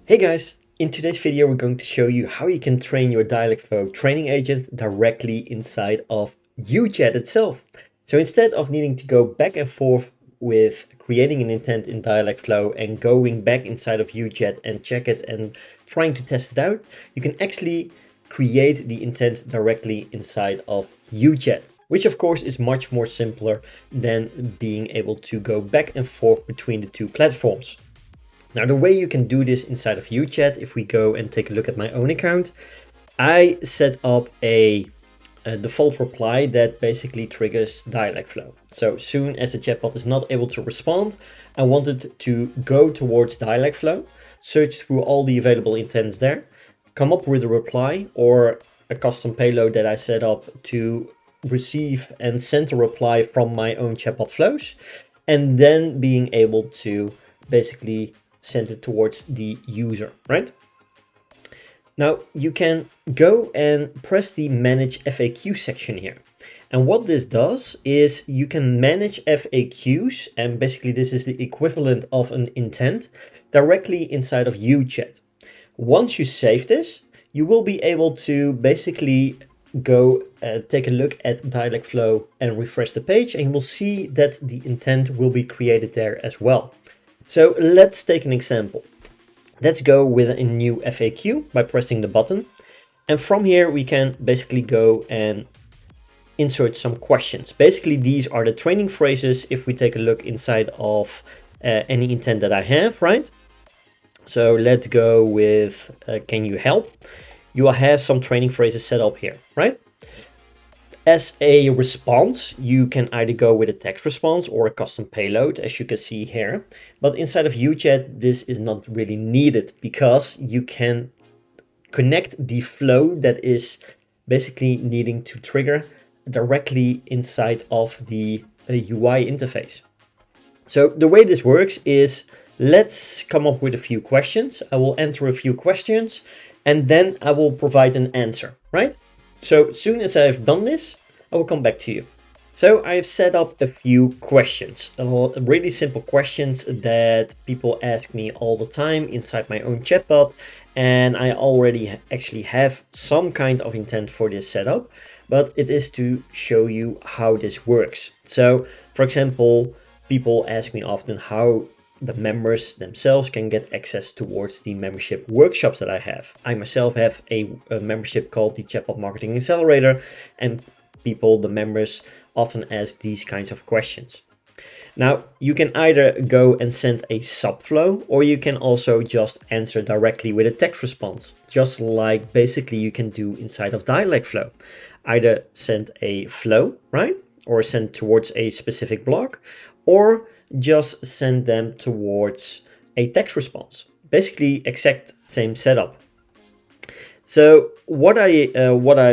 Hey guys, in today's video we're going to show you how you can train your Dialogflow training agent directly inside of UChat itself. So instead of needing to go back and forth with creating an intent in Dialogflow and going back inside of UChat and check it and trying to test it out, you can actually create the intent directly inside of UChat, which of course is much more simpler than being able to go back and forth between the two platforms. Now, the way you can do this inside of UChat, if we go and take a look at my own account, I set up a default reply that basically triggers Dialogflow. So soon as the chatbot is not able to respond, I wanted to go towards Dialogflow, search through all the available intents there, come up with a reply or a custom payload that I set up to receive and send a reply from my own chatbot flows, and then being able to basically send it towards the user, right? Now you can go and press the manage FAQ section here. And what this does is you can manage FAQs, and basically this is the equivalent of an intent directly inside of UChat. Once you save this, you will be able to basically go take a look at Dialogflow and refresh the page, and you will see that the intent will be created there as well. So let's take an example. Let's go with a new FAQ by pressing the button. And from here, we can basically go and insert some questions. Basically, these are the training phrases if we take a look inside of any intent that I have, right? So let's go with, can you help? You will have some training phrases set up here, right? As a response, you can either go with a text response or a custom payload, as you can see here. But inside of UChat, this is not really needed because you can connect the flow that is basically needing to trigger directly inside of the UI interface. So the way this works is, let's come up with a few questions. I will enter a few questions and then I will provide an answer, right? So as soon as I've done this, I will come back to you. So I've set up a few questions, really simple questions that people ask me all the time inside my own chatbot. And I already actually have some kind of intent for this setup, but it is to show you how this works. So for example, people ask me often how the members themselves can get access towards the membership workshops that I have. I myself have a membership called the Chatbot Marketing Accelerator, and people, the members, often ask these kinds of questions. Now, you can either go and send a subflow, or you can also just answer directly with a text response, just like basically you can do inside of Dialogflow. Either send a flow, right? Or send towards a specific block, or just send them towards a text response. Basically, exact same setup. So what I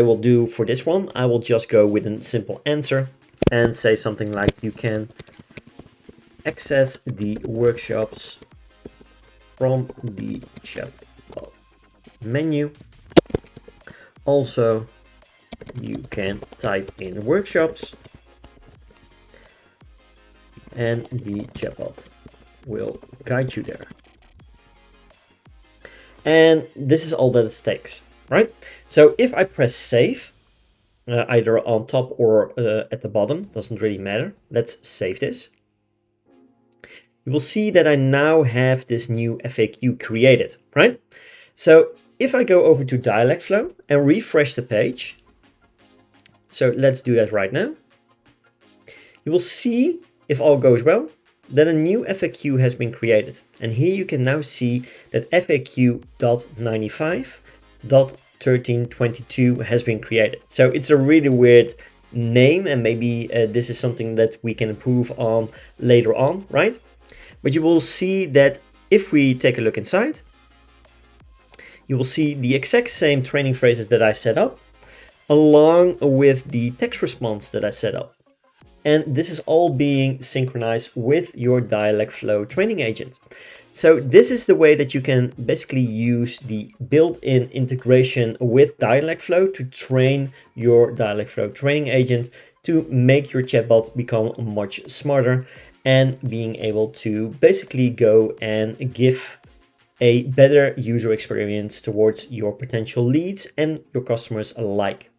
will do for this one, I will just go with a simple answer and say something like, you can access the workshops from the chat menu. Also, you can type in workshops and the chatbot will guide you there. And this is all that it takes, right? So if I press save, either on top or at the bottom, doesn't really matter. Let's save this. You will see that I now have this new FAQ created, right? So if I go over to Dialogflow and refresh the page, so let's do that right now. You will see, if all goes well, that a new FAQ has been created. And here you can now see that FAQ.95.1322 has been created. So it's a really weird name, and maybe this is something that we can improve on later on, right? But you will see that if we take a look inside, you will see the exact same training phrases that I set up, along with the text response that I set up. And this is all being synchronized with your Dialogflow training agent. So this is the way that you can basically use the built-in integration with Dialogflow to train your Dialogflow training agent to make your chatbot become much smarter and being able to basically go and give a better user experience towards your potential leads and your customers alike.